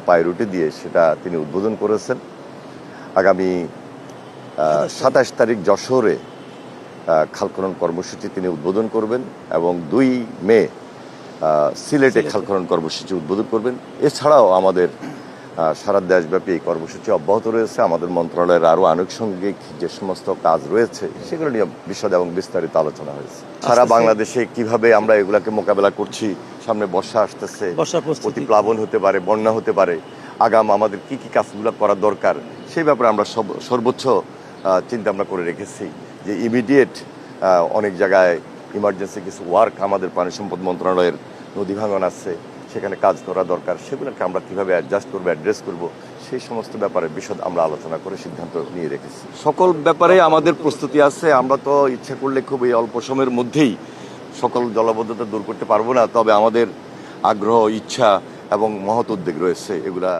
Priority দিয়ে সেটা তিনি উদ্বোধন করেছেন। আগামী ২৭ তারিখ যশোরে খাল খনন কর্মসূচি তিনি উদ্বোধন করবেন এবং ২ মে সিলেটে খাল খনন কর্মসূচি উদ্বোধন করবেন। এছাড়াও আমাদের সারা দেশব্যাপী এই কর্মসূচি অব্যাহত রয়েছে। আমাদের মন্ত্রণালয়ের আরও আনুষঙ্গিক যে সমস্ত কাজ রয়েছে সেগুলো নিয়ে বিশদ এবং বিস্তারিত আলোচনা হয়েছে। সারা বাংলাদেশে কিভাবে আমরা এগুলাকে মোকাবেলা করছি, সামনে বর্ষা আসতেছে, অতিপ্লাবন হতে পারে, বন্যা হতে পারে, আগাম আমাদের কি কি কাজগুলো করা দরকার সেই ব্যাপারে আমরা সর্বোচ্চ চিন্তা আমরা করে রেখেছি যে ইমিডিয়েট অনেক জায়গায় ইমার্জেন্সি কিছু ওয়ার্ক আমাদের পানি সম্পদ মন্ত্রণালয়ের নদী ভাঙন আছে, সেখানে কাজ করা দরকার, সেগুলোকে আমরা কীভাবে অ্যাডজাস্ট করবো, অ্যাড্রেস করব, সেই সমস্ত ব্যাপারে বিশদ আমরা আলোচনা করে সিদ্ধান্ত নিয়ে রেখেছি। সকল ব্যাপারে আমাদের প্রস্তুতি আছে। আমরা তো ইচ্ছা করলে খুব এই অল্প সময়ের মধ্যেই সকল জলাবদ্ধতা দূর করতে পারবো না, তবে আমাদের আগ্রহ, ইচ্ছা এবং মহৎ উদ্যোগ রয়েছে এগুলা